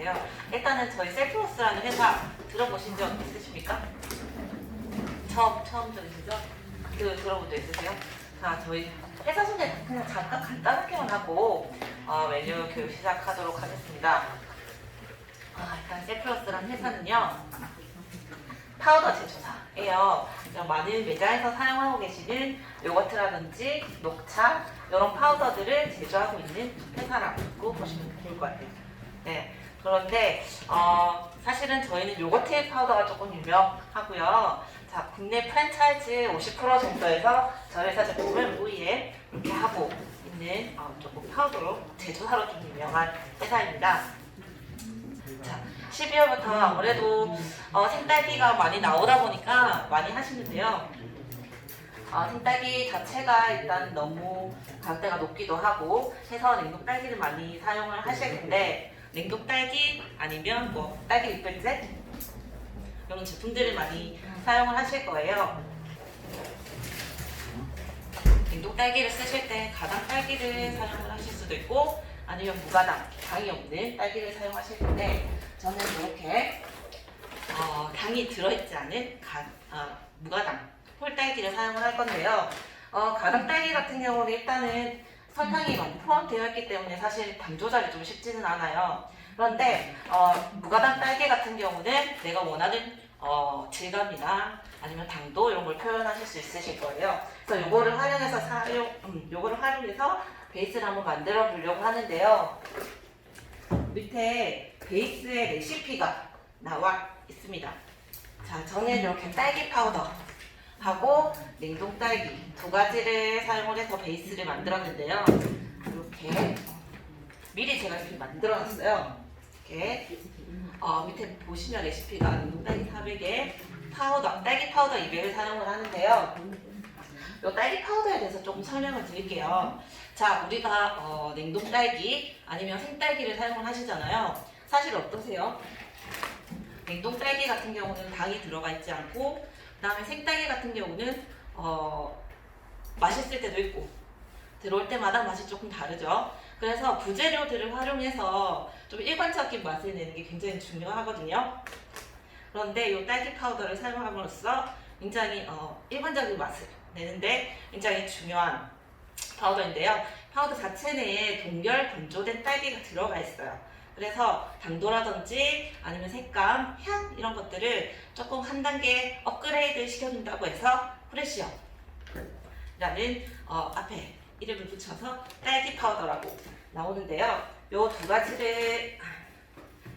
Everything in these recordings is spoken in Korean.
건데요. 일단은 저희 셀프로스라는 회사 들어보신 적 있으십니까? 처음 들으시죠? 들어본 적 있으세요? 자, 저희 회사 소개 그냥 잠깐 간단하게만 하고 메뉴 교육 시작하도록 하겠습니다. 일단 셀프로스라는 회사는요, 파우더 제조사예요. 많은 매장에서 사용하고 계시는 요거트라든지 녹차 이런 파우더들을 제조하고 있는 회사라고 보시면 좋을 것 같아요. 네. 그런데 사실은 저희는 요거트 파우더가 조금 유명하고요. 자, 국내 프랜차이즈 50% 정도에서 저희 회사 제품을 OEM 이렇게 하고 있는 조금 파우더로 제조사로 좀 유명한 회사입니다. 자, 12월부터 아무래도 생딸기가 많이 나오다 보니까 많이 하시는데요. 생딸기 자체가 일단 너무 가격대가 높기도 하고 해서 냉동 딸기를 많이 사용을 하실 텐데, 냉동 딸기 아니면 뭐 딸기 리플셋 이런 제품들을 많이 사용을 하실 거예요. 냉동 딸기를 쓰실 때 가당 딸기를 사용을 하실 수도 있고 아니면 무가당, 당이 없는 딸기를 사용하실 텐데, 저는 이렇게 당이 들어있지 않은 무가당 홀딸기를 사용을 할 건데요. 가당 딸기 같은 경우는 일단은 설탕이 많이 포함되어 있기 때문에 사실 당 조절이 좀 쉽지는 않아요. 그런데 무가당 딸기 같은 경우는 내가 원하는 질감이나 아니면 당도 이런 걸 표현하실 수 있으실 거예요. 그래서 요거를 활용해서 베이스를 한번 만들어 보려고 하는데요. 밑에 베이스의 레시피가 나와 있습니다. 자, 저는 이렇게 딸기 파우더 하고 냉동 딸기 두 가지를 사용을 해서 베이스를 만들었는데요. 이렇게 미리 제가 이렇게 만들어 놨어요. 이렇게 밑에 보시면 레시피가 냉동 딸기 400에 딸기 파우더 200을 사용을 하는데요. 이 딸기 파우더에 대해서 조금 설명을 드릴게요. 자, 우리가 냉동 딸기 아니면 생딸기를 사용을 하시잖아요. 사실 어떠세요? 냉동 딸기 같은 경우는 당이 들어가 있지 않고, 그 다음에 생딸기 같은 경우는 맛있을 때도 있고 들어올 때마다 맛이 조금 다르죠. 그래서 부재료들을 활용해서 좀 일반적인 맛을 내는 게 굉장히 중요하거든요. 그런데 이 딸기 파우더를 사용함으로써 굉장히 일반적인 맛을 내는데 굉장히 중요한 파우더인데요. 파우더 자체 내에 동결 건조된 딸기가 들어가 있어요. 그래서 당도라든지 아니면 색감, 향 이런 것들을 조금 한 단계 업그레이드 시켜준다고 해서 프레시어라는 앞에 이름을 붙여서 딸기 파우더라고 나오는데요. 이 두 가지를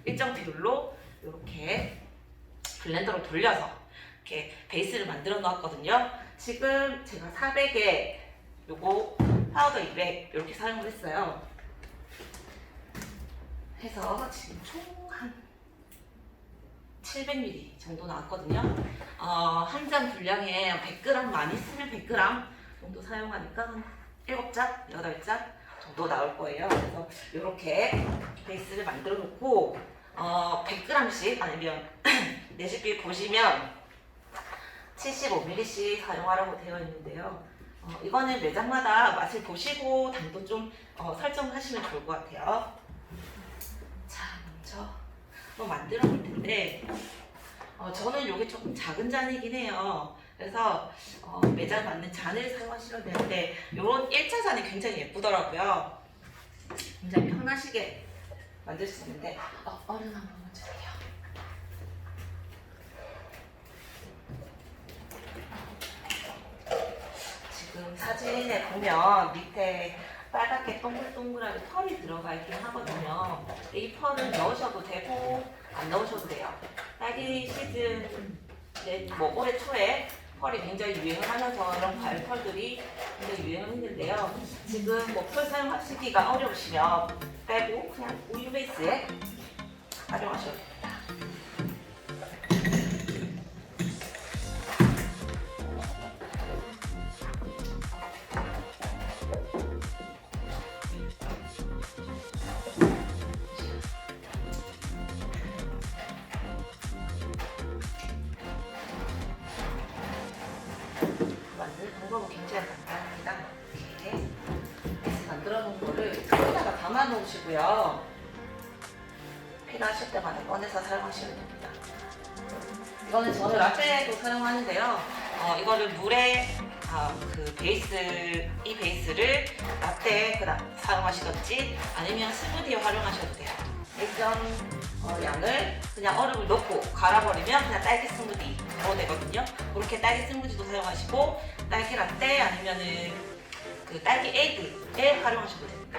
일정 비율로 이렇게 블렌더로 돌려서 이렇게 베이스를 만들어 놓았거든요. 지금 제가 400에 요거 파우더 200 이렇게 사용을 했어요. 해서 지금 총 한 700ml 정도 나왔거든요. 한 잔 분량에 100g 많이 쓰면 100g 정도 사용하니까 한 7잔, 8잔 정도 나올 거예요. 그래서 이렇게 베이스를 만들어 놓고 100g씩 아니면 레시피 보시면 75ml씩 사용하라고 되어 있는데요. 이거는 매장마다 맛을 보시고 당도 좀 설정하시면 좋을 것 같아요. 자, 먼저 한번 만들어 볼 텐데, 저는 이게 조금 작은 잔이긴 해요. 그래서 매장 맞는 잔을 사용하시면 되는데, 이런 1차 잔이 굉장히 예쁘더라고요. 굉장히 편하시게 만들 수 있는데, 얼음 한 번만 주세요. 지금 사진에 보면 밑에 빨갛게 동글동글하게 펄이 들어가 있긴 하거든요. 이 펄은 넣으셔도 되고 안 넣으셔도 돼요. 딸기 시즌 올해 초에 펄이 굉장히 유행을 하면서 이런 과일 펄들이 굉장히 유행을 했는데요. 지금 펄 사용하시기가 어려우시면 빼고 그냥 우유 베이스에 활용하셔도 됩니다. 만들 방법은 굉장히 간단합니다. 이렇게 베이스 만들어 놓은 거를 컵에다가 담아 놓으시고요. 필요하실 때마다 꺼내서 사용하시면 됩니다. 이거는 저는 라떼도 사용하는데요. 이거를 물에 이 베이스를 라떼에 사용하시든지 아니면 스무디에 활용하셔도 돼요. 일정 양을 그냥 얼음을 넣고 갈아버리면 그냥 딸기 스무디로 되거든요. 그렇게 딸기 스무디도 사용하시고 딸기 라떼 아니면은 그 딸기 에이드에 활용하셔도 됩니다.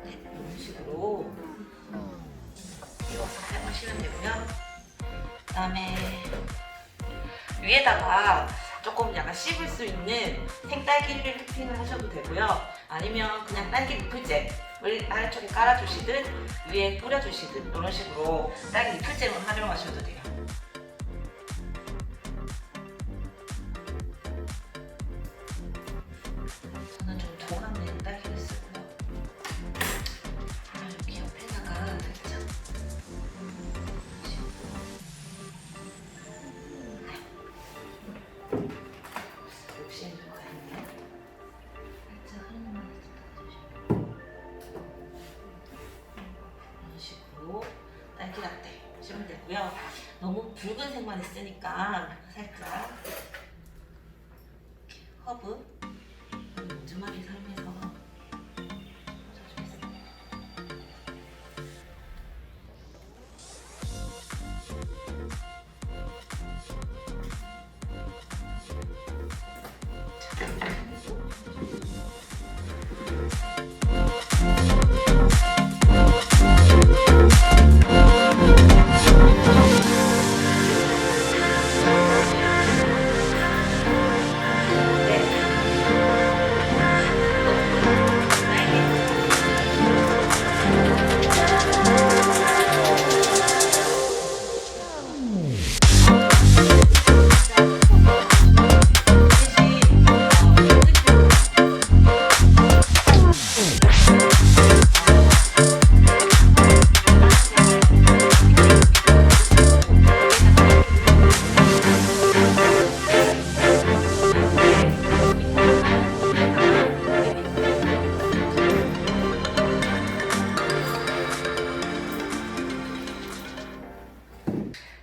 이런 식으로 이어서 사용하시면 되고요. 그다음에 위에다가 조금 약간 씹을 수 있는 생딸기를 토핑을 하셔도 되고요. 아니면 그냥 딸기 리플잼을 아래쪽에 깔아주시든 위에 뿌려주시든 이런 식으로 딸기 리플잼을 활용하셔도 돼요. 저는 좀 도감된 딸기를 쓰고요. 이렇게 옆에다가 살짝 욕심이 좀 가있네요. 살짝 하나만 이런 식으로 딸기 라떼 하시면 되고요. 너무 붉은색만 있으니까 살짝 허브 로즈마리 사용해서 얹어주겠습니다.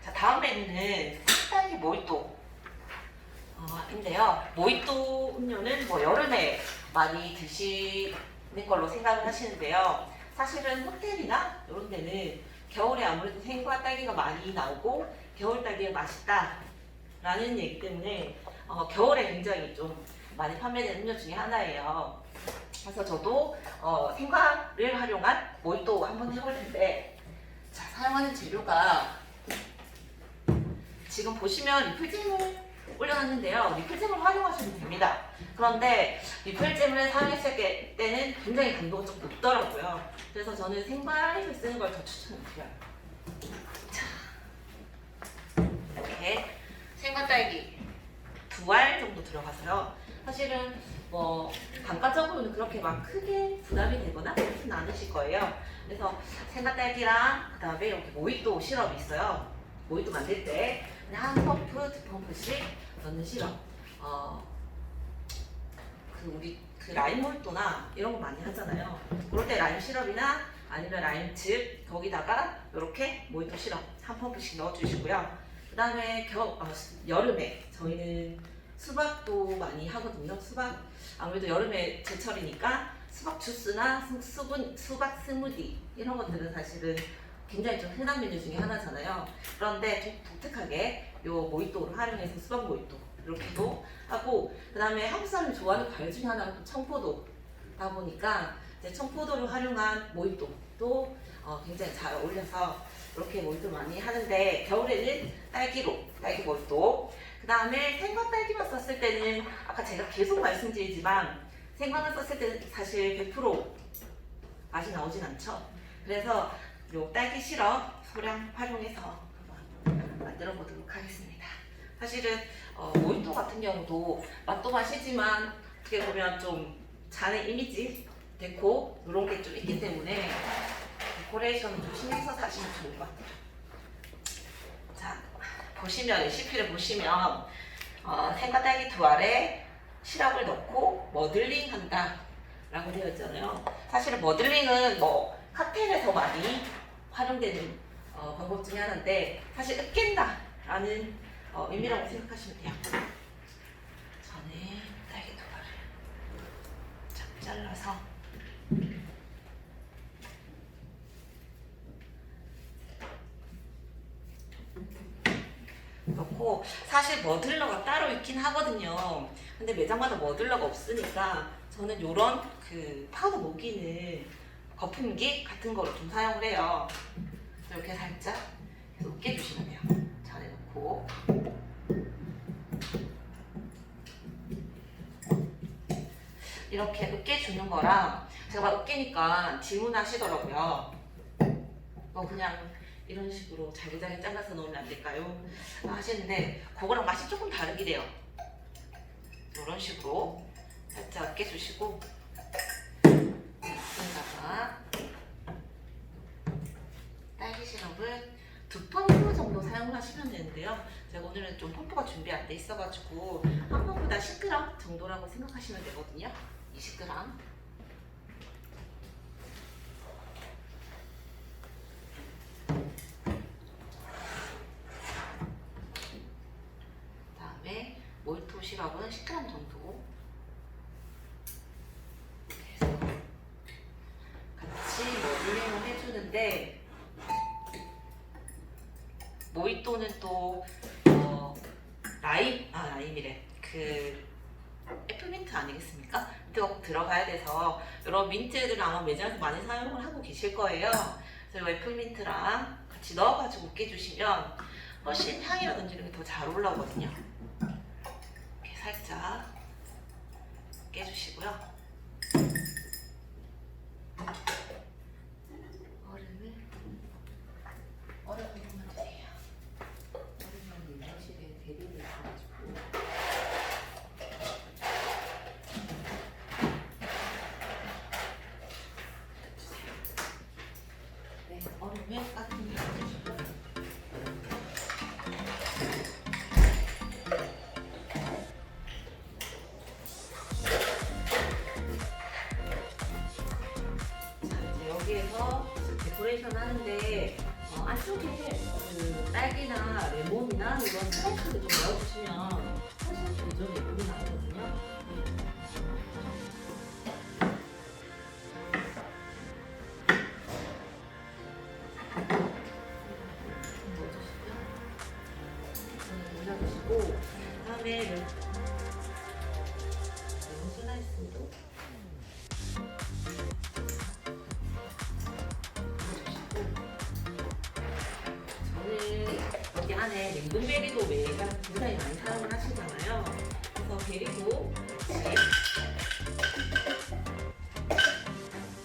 자, 다음 메뉴는 딸기 모히또인데요. 모히또 음료는 뭐 여름에 많이 드시는 걸로 생각을 하시는데요. 사실은 호텔이나 이런 데는 겨울에 아무래도 생과 딸기가 많이 나오고 겨울 딸기가 맛있다라는 얘기 때문에 겨울에 굉장히 좀 많이 판매되는 음료 중에 하나예요. 그래서 저도 생과를 활용한 모히또 한번 해볼 텐데, 자, 사용하는 재료가 지금 보시면 리플잼을 올려놨는데요. 리플잼을 활용하시면 됩니다. 그런데 리플잼을 사용했을 때는 굉장히 강도가 좀 높더라고요. 그래서 저는 생과를 쓰는 걸 더 추천드려요. 자, 이렇게 생과 딸기 2알 정도 들어가서요. 사실은 뭐 단가적으로는 그렇게 막 크게 부담이 되거나 그렇진 않으실 거예요. 그래서 생과 딸기랑 그 다음에 여기 모히또 시럽이 있어요. 모히또 만들 때 그냥 한 펌프, 2펌프씩 넣는 시럽. 우리 라임 모히또나 이런 거 많이 하잖아요. 그럴 때 라임 시럽이나 아니면 라임즙 거기다가 이렇게 모히또 시럽 한 펌프씩 넣어주시고요. 그 다음에 여름에 저희는 수박도 많이 하거든요. 수박 아무래도 여름에 제철이니까 수박 주스나 수박 스무디 이런 것들은 사실은 굉장히 좀 흔한 메뉴 중에 하나잖아요. 그런데 좀 독특하게 요 모히또를 활용해서 수박 모히또 이렇게도 하고, 그 다음에 한국 사람이 좋아하는 과일 중에 하나가 또 청포도다 보니까 이제 청포도를 활용한 모히또도 굉장히 잘 어울려서 이렇게 모히또 많이 하는데, 겨울에는 딸기 모히또. 그 다음에 생과 딸기만 썼을 때는 아까 제가 계속 말씀드리지만 생과만 썼을 때는 사실 100% 맛이 나오진 않죠. 그래서 요 딸기 시럽 소량 활용해서 한번 만들어 보도록 하겠습니다. 사실은 모히또 같은 경우도 맛도 맛이지만 어떻게 보면 좀 잔의 이미지, 데코 이런 게 좀 있기 때문에 데코레이션을 좀 신경써 사시면 좋을 것 같아요. 자, 보시면 레시피를 보시면 생과 딸기 두 알에 시럽을 넣고 머들링 한다 라고 되어 있잖아요. 사실은 머들링은 뭐 칵테일에서 많이 활용되는 방법 중에 하나인데 사실 으깬다 라는 의미라고 생각하시면 돼요. 전에 딸기 두 알을 쫙 잘라서 넣고, 사실 머들러가 따로 있긴 하거든요. 근데 매장마다 머들러가 없으니까 저는 요런 그 파우더 녹이는 거품기 같은 거를 좀 사용을 해요. 이렇게 살짝 계속 으깨주시면 돼요. 잔에 넣고 이렇게 으깨주는 거랑, 제가 막 으깨니까 질문하시더라고요. 뭐 그냥 이런 식으로 잘게 잘라서 넣으면 안 될까요? 하시는데 그거랑 맛이 조금 다르긴 해요. 이런 식으로 살짝 깨주시고 여기다가 딸기 시럽을 2펌프 정도 사용을 하시면 되는데요. 제가 오늘은 좀 펌프가 준비 안 돼 있어가지고 한 펌프당 10g 정도라고 생각하시면 되거든요. 20g. 모히또 시럽은 10g 정도 해서 같이 머들링을 해주는데, 모히또는 또 라임이래. 그 애플민트 아니겠습니까? 민트가 꼭 들어가야 돼서 이런 민트들은 아마 매장에서 많이 사용을 하고 계실 거예요. 그래서 애플민트랑 같이 넣어가지고 으깨주시면 훨씬 향이라든지 이런 게 더 잘 올라오거든요. 살짝 깨주시고요. 얼음만 주세요. 얼음만 냉장실에 대비돼 있어가지고. 네, 얼음을 따뜻하게 해주시고요. 여기에서 데코레이션 하는데 안쪽에 그 딸기나 레몬이나 이런 스라이스를 좀 넣어주시면 훨씬 더 예쁘게 나오거든요. 올려주시고, 그다음에 레몬 슬라이스도 여기 안에 냉동베리도 매장 굉장히 많이 사용을 하시잖아요. 그래서 베리도 같이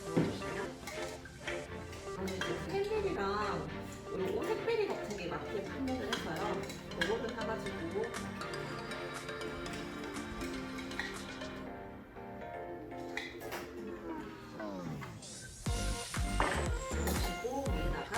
넣어주시면, 캔벨이랑 오색베리 같은 게 마트에 판매를 해서요. 그거를 사가지고 넣으시고 위에다가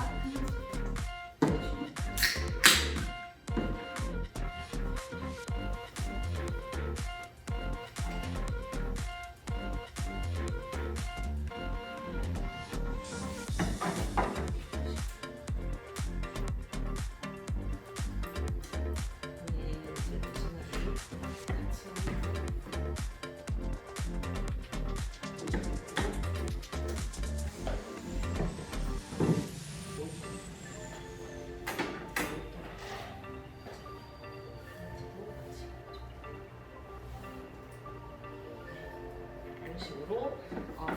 이런 식으로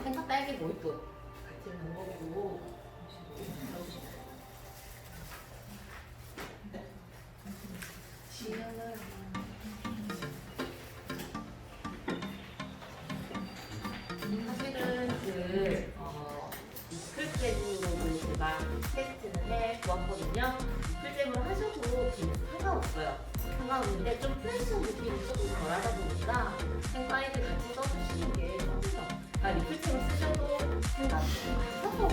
생각 딸기 모히또 같이 방법으로 넣어주시면 사실은 그 리플잼으로 제가 테스트는 해보았거든요. 리플잼으로 하셔도 상관없어요. 상관없는데 좀 프레시한 느낌이 조금 덜하다 보니까 생과일을 같이 써주시는 게 조금 더, 리플잼을 쓰셔도 생각 좀 같아서